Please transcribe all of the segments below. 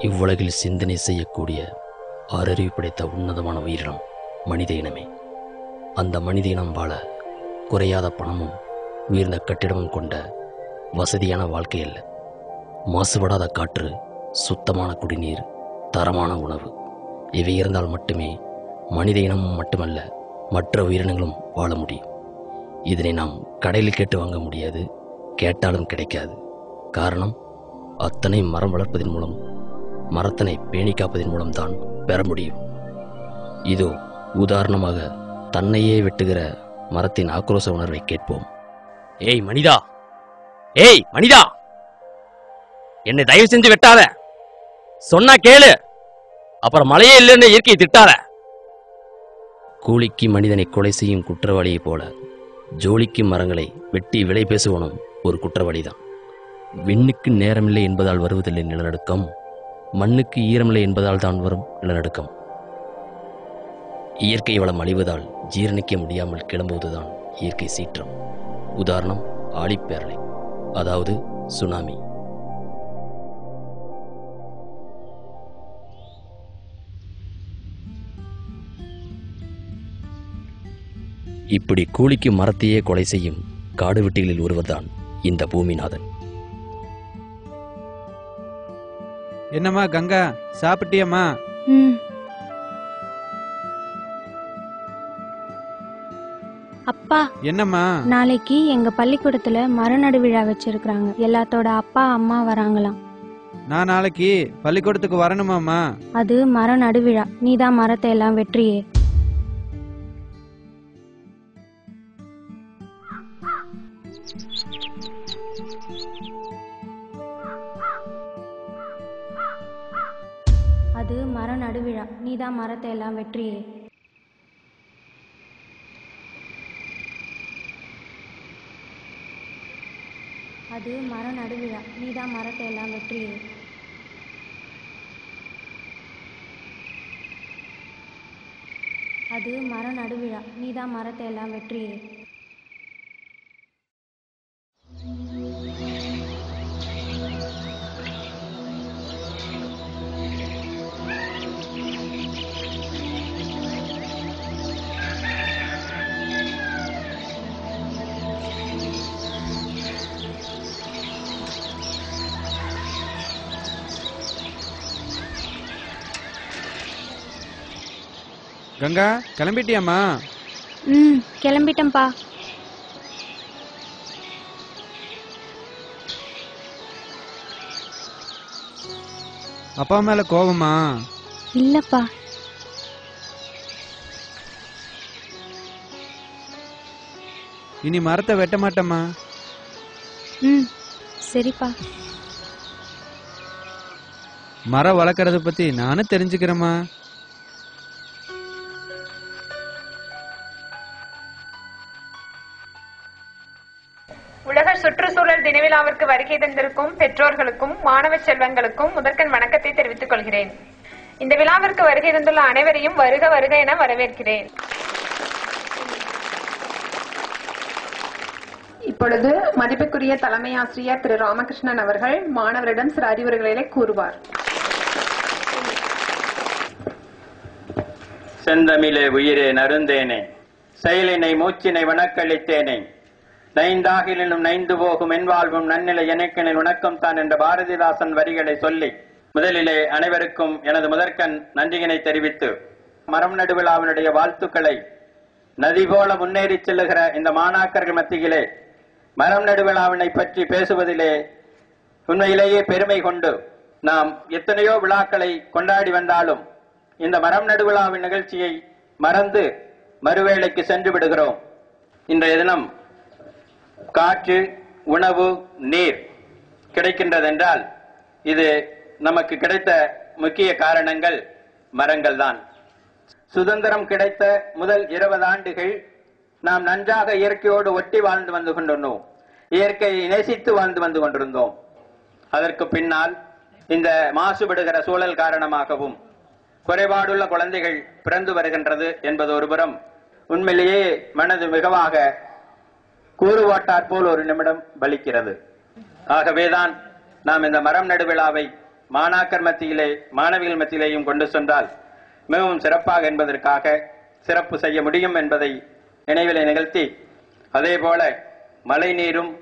இவ்வுலகில் சிந்தனை செய்யக்கூடிய ஆறறிவு படைத்த உன்னதமான உயிரினம் மனித இனமே. அந்த மனித இனம் வாழ குறையாத பணமும் உயர்ந்த கட்டிடமும் கொண்ட வசதியான வாழ்க்கை அல்ல. மாசுபடாத காற்று, சுத்தமான குடிநீர், தரமான உணவு இவை இருந்தால் மட்டுமே மனித இனமும் மட்டுமல்ல மற்ற உயிரினங்களும் வாழ முடியும். இதனை நாம் கடையில் கேட்டு வாங்க முடியாது, கேட்டாலும் கிடைக்காது. காரணம், அத்தனை மரம் வளர்ப்பதன் மூலம், மரத்தனை பேணி காப்பதன் மூலம்தான் பெற முடியும். இதோ உதாரணமாக தன்னையே வெட்டுகிற மரத்தின் ஆக்ரோஷ உணர்வை கேட்போம். ஏய் மனிதா, ஏய் மனிதா, என்னை தயவு செஞ்சு வெட்டாத, சொன்னா கேளு, அப்புறம் மழையே இல்லைன்னு இயற்கையை திட்டாத. கூலிக்கு மனிதனை கொலை செய்யும் குற்றவாளியை போல ஜோலிக்கு மரங்களை வெட்டி விலை பேசுவனும் ஒரு குற்றவாளிதான். விண்ணுக்கு நேரமில்லை என்பதால் வருவதில்லை நிலநடுக்கம், மண்ணுக்கு ஈரமில்லை என்பதால் தான் வரும் நிலநடுக்கம். இயற்கை வளம் அழிவதால் ஜீரணிக்க முடியாமல் கிளம்புவதுதான் இயற்கை சீற்றம். உதாரணம் ஆழிப்பேரலை, அதாவது சுனாமி. இப்படி கூலிக்கு மரத்தையே கொலை செய்யும் காடு வெட்டிகளில் ஒருவர்தான் இந்த பூமிநாதன். என்னம்மா கங்கா, சாப்பிட்டியம்மா? அப்பா, என்னம்மா? நாளைக்கு எங்க பள்ளிக்கூடத்துல மரநடு விழா வச்சிருக்காங்க. எல்லாத்தோட அப்பா அம்மா வராங்களாம். நான் நாளைக்கு பள்ளிக்கூடத்துக்கு வரணுமாம்மா? அது மரநடு விழா, நீதான் மரத்தை எல்லாம் வெற்றியே. அது மரநடு விழா, நீதான் மரத்தை எல்லாம் வெற்றியே. அது மரநடு விழா, நீதான் மரத்தை எல்லாம் வெற்றியே. அது மரநடு விழா, நீதான் மரத்தை எல்லாம் வெற்றியே. கங்கா, கிளம்பிட்டியாம்மா? கிளம்பிட்டேன்பா. அப்பா மேல கோபமா? இல்லப்பா. இனி மரத்தை வெட்ட மாட்டேம்மா. சரிப்பா. மரம் வளர்க்கறத பத்தி நானும் தெரிஞ்சுக்கிறேம்மா. உலக சுற்றுச்சூழல் தின விழாவிற்கு வருகை தந்திருக்கும் பெற்றோர்களுக்கும் மாணவ செல்வங்களுக்கும் முதற்கண் வணக்கத்தை தெரிவித்துக் கொள்கிறேன். இந்த விழாவிற்கு வருகை தந்துள்ள அனைவரையும் வருக வருக என வரவேற்கிறேன். இப்பொழுது மதிப்புக்குரிய தலைமை ஆசிரியர் திரு ராமகிருஷ்ணன் அவர்கள் மாணவரிடம் சில அறிவுரைகளை கூறுவார். செந்தமிழே உயிரே நருந்தேனே, செயலினை மூச்சினை வணக்களித்தேனே, நைந்தாகிலும் நைந்து போகும் என் வாழ்வும் நன்னிலை எனக்கெனில் உணக்கம் தான் என்ற பாரதிதாசன் வரிகளை சொல்லி முதலிலே அனைவருக்கும் எனது முதற்கண் நன்றியினை தெரிவித்து, மரம் நடுவிழாவினுடைய வாழ்த்துக்களை நதி போல முன்னேறி செல்லுகிற இந்த மாணாக்கர்கள் மத்தியிலே மரம் நடுவிழாவினை பற்றி பேசுவதிலே உண்மையிலேயே பெருமை கொண்டு, நாம் எத்தனையோ விழாக்களை கொண்டாடி வந்தாலும் இந்த மரம் நடுவிழாவின் நிகழ்ச்சியை மறந்து மறுவேளைக்கு சென்று விடுகிறோம். இன்றைய தினம் காற்று, உணவு, நீர் கிடைக்கின்றதென்றால் இது நமக்கு கிடைத்த முக்கிய காரணங்கள் மரங்கள் தான். சுதந்திரம் கிடைத்த முதல் 20 ஆண்டுகள் நாம் நன்றாக இயற்கையோடு ஒட்டி வாழ்ந்து வந்து கொண்டிருந்தோம், இயற்கையை நேசித்து வாழ்ந்து வந்து கொண்டிருந்தோம். அதற்கு பின்னால் இந்த மாசுபடுகிற சூழல் காரணமாகவும் குறைபாடுள்ள குழந்தைகள் பிறந்து வருகின்றது என்பது ஒருபுறம் உண்மையிலேயே மனது மிகவாக கூறுவாட்டாற் போல் ஒரு நிமிடம் பலிக்கிறது. ஆகவேதான் நாம் இந்த மரம் நடுவிழாவை மாணாக்கர் மத்தியிலே மாணவிகள் மத்தியிலேயும் கொண்டு சென்றால் மிகவும் சிறப்பாக என்பதற்காக சிறப்பு செய்ய முடியும் என்பதை நினைவிலே நிகழ்த்தி, அதே போல மழை நீரும்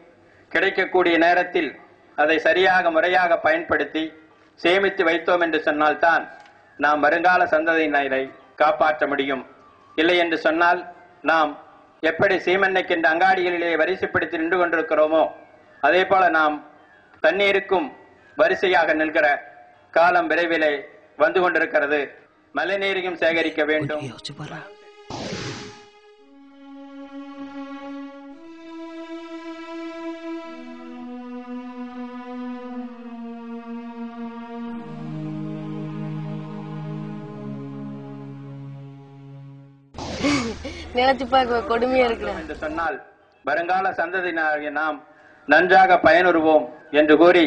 கிடைக்கக்கூடிய நேரத்தில் அதை சரியாக முறையாக பயன்படுத்தி சேமித்து வைத்தோம் என்று சொன்னால்தான் நாம் வருங்கால சந்ததியினரை காப்பாற்ற முடியும். இல்லை என்று சொன்னால் நாம் எப்படி சீமெண்ணைக்கென்ற அங்காடிகளிலே வரிசைப்படுத்தி நின்று கொண்டிருக்கிறோமோ அதே போல நாம் தண்ணீருக்கும் வரிசையாக நிற்கிற காலம் விரைவிலே வந்து கொண்டிருக்கிறது. மழை நீரையும் சேகரிக்க வேண்டும். நினைச்சு பார்க்க கொடுமையா இருக்கு என்று சொன்னால் வருங்கால சந்ததியினராகிய நாம் நன்றாக பயனுறுவோம் என்று கூறி,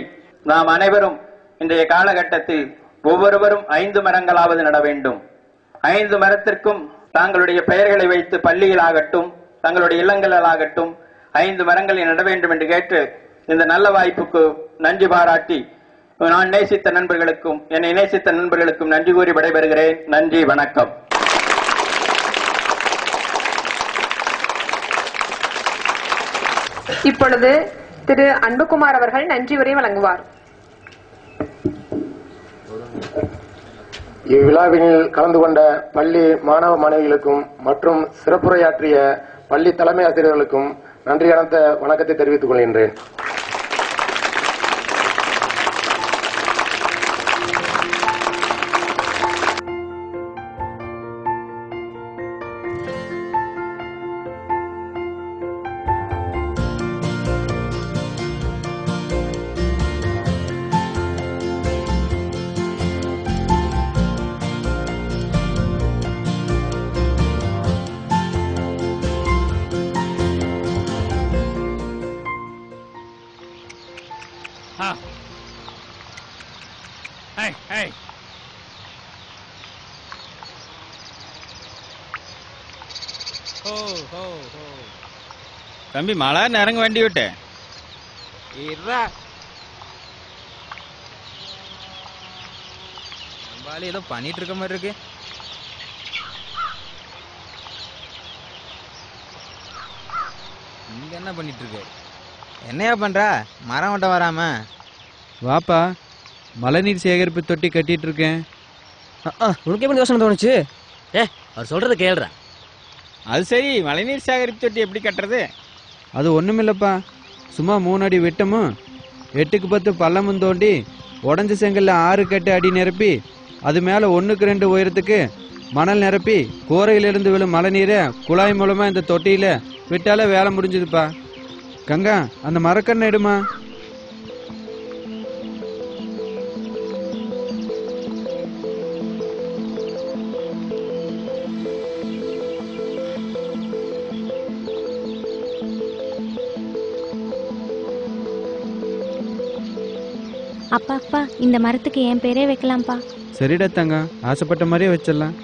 நாம் அனைவரும் இன்றைய காலகட்டத்தில் ஒவ்வொருவரும் 5 மரங்களாவது நட வேண்டும். 5 மரத்திற்கும் தாங்களுடைய பெயர்களை வைத்து பள்ளிகளாகட்டும் தங்களுடைய இல்லங்களாகட்டும் 5 மரங்களை நட வேண்டும் என்று கேட்டு இந்த நல்ல வாய்ப்புக்கு நன்றி பாராட்டி நான் நேசித்த நண்பர்களுக்கும் என்னை நேசித்த நண்பர்களுக்கும் நன்றி கூறி விடைபெறுகிறேன். நன்றி, வணக்கம். இப்பொழுது திரு அன்புகுமார் அவர்கள் நன்றி உரை வழங்குவார். இவ்விழாவினில் கலந்து கொண்ட பள்ளி மாணவ மாணவிகளுக்கும் மற்றும் சிறப்புரையாற்றிய பள்ளி தலைமை ஆசிரியர்களுக்கும் நன்றி கலந்த வணக்கத்தை தெரிவித்துக் கொள்கின்றேன். தம்பி, மழை இறங்க வண்டி விட்டு ஏதோ பண்ணிட்டு இருக்க மாதிரி இருக்கு. இங்க என்ன பண்ணிட்டு இருக்கு? என்னையா பண்ற? மரம் ஓட்ட வராம வாப்பா, மழைநீர் சேகரிப்பு தொட்டி கட்டிட்டு இருக்கேன். உனக்கு எப்படி யோசனை தோணுச்சு? அவர் சொல்றத கேள்ற. அது சரி, மழைநீர் சேகரிப்பு தொட்டி எப்படி கட்டுறது? அது ஒண்ணுமில்லப்பா, சும்மா 3 அடி விட்டமும் 8க்கு 10 பள்ளமும் தோண்டி உடஞ்ச செங்கல்ல 6 கட்டு அடி நிரப்பி அது மேல 1க்கு 2 உயரத்துக்கு மணல் நிரப்பி கூரையிலிருந்து விழும் மழை நீரை குழாய் மூலமா இந்த தொட்டியில விட்டாலே வேலை முடிஞ்சதுப்பா. கங்கா, அந்த மரக்கண்ணை எடுமா. அப்பா அப்பா, இந்த மரத்துக்கு என் பேரே வைக்கலாம்ப்பா. சரிடா தங்கா, ஆசைப்பட்ட மாதிரியே வச்சிடலாம்.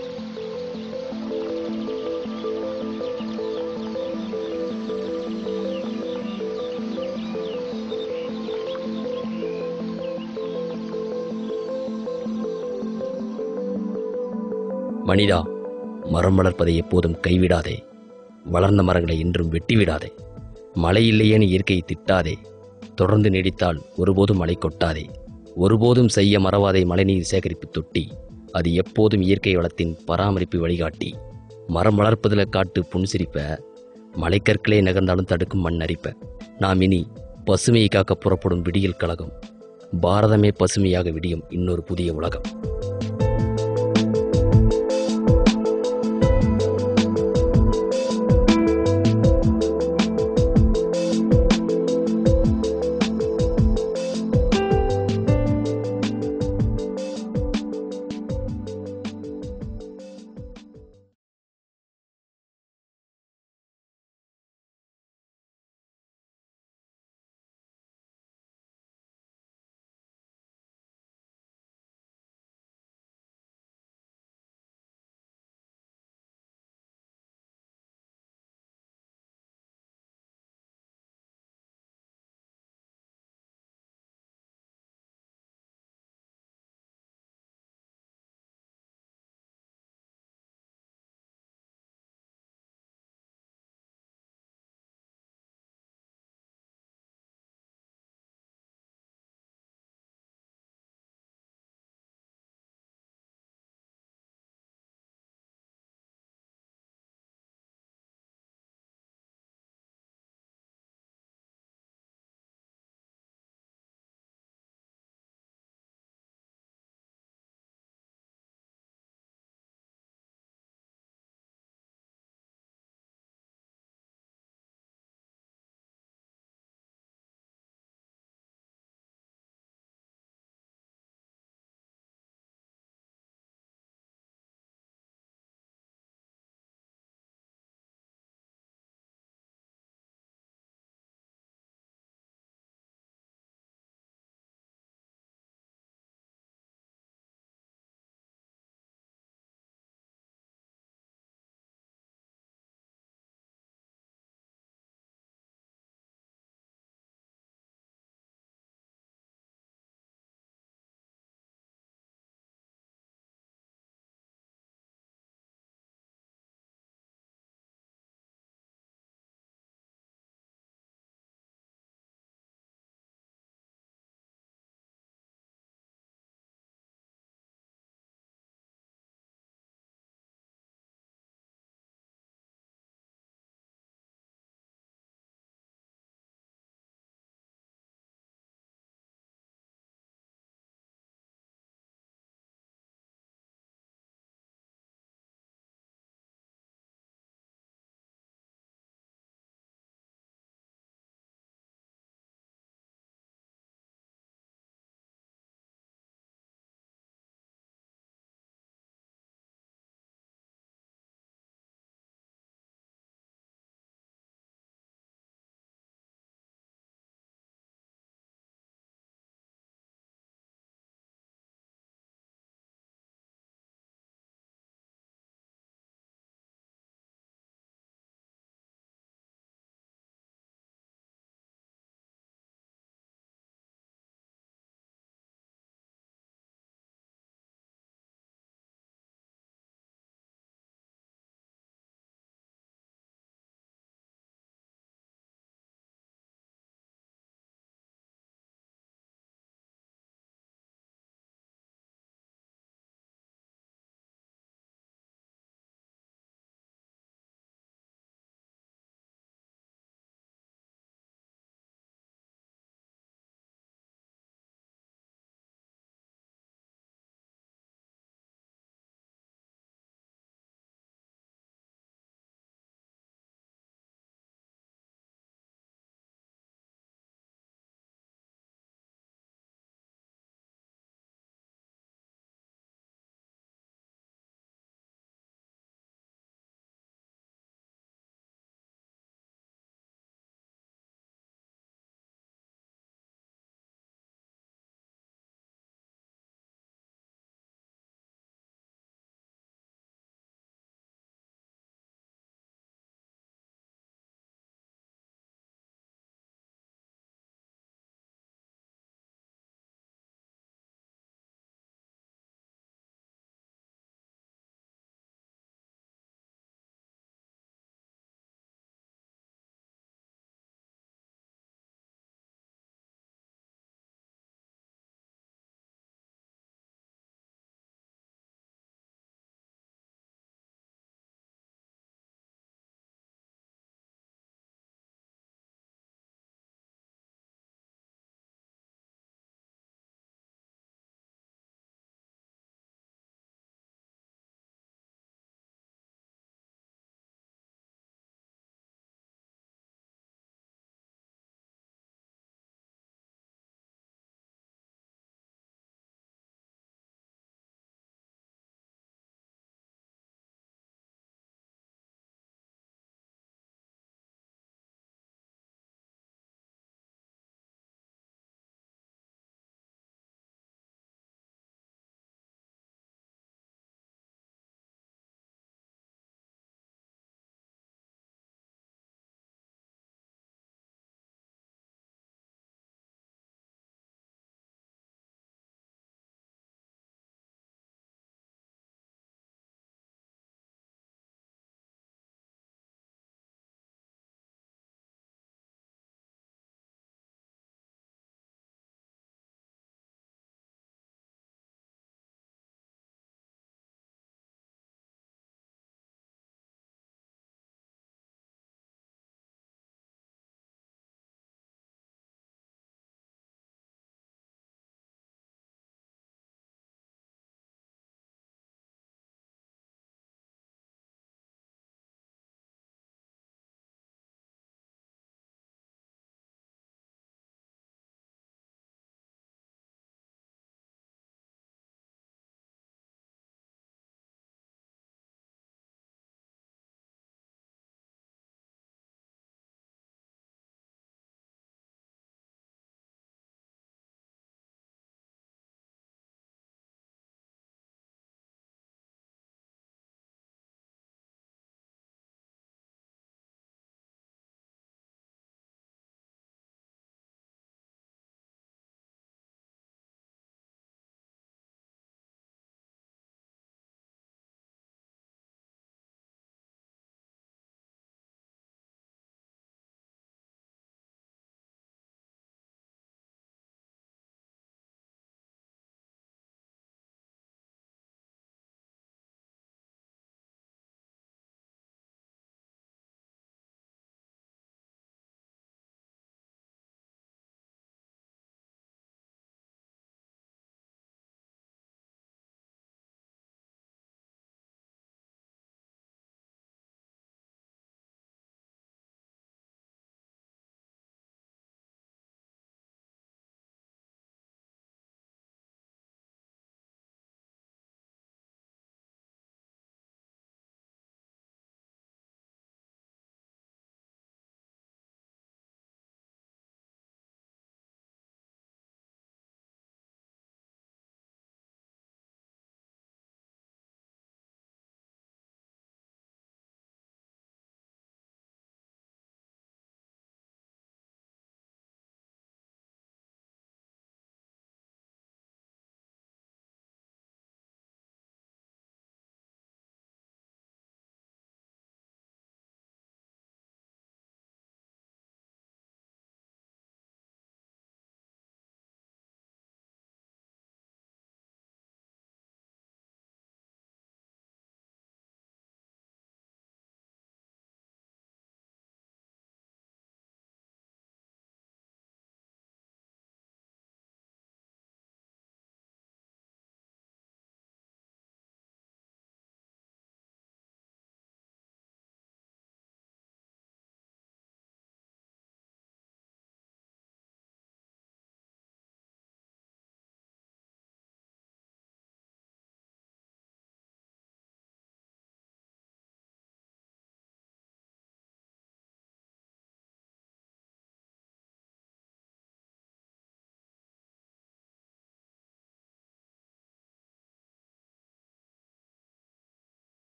மனிதா, மரம் வளர்ப்பதை எப்போதும் கைவிடாதே. வளர்ந்த மரங்களை என்றும் வெட்டிவிடாதே. மழை இல்லையேன்னு இயற்கையை திட்டாதே. தொடர்ந்து நீடித்தால் ஒருபோதும் மழை கொட்டாதே. ஒருபோதும் செய்ய மறவாதே மழைநீர் சேகரிப்பு தொட்டி. அது எப்போதும் இயற்கை வளத்தின் பராமரிப்பு வழிகாட்டி. மரம் வளர்ப்பதில் காட்டு புன்சிரிப்ப, மலைக்கற்களே நகர்ந்தாலும் தடுக்கும் மண் அரிப்ப. நாம் இனி பசுமையை காக்க புறப்படும் விடியல் கழகம். பாரதமே பசுமையாக விடியும் இன்னொரு புதிய உலகம்.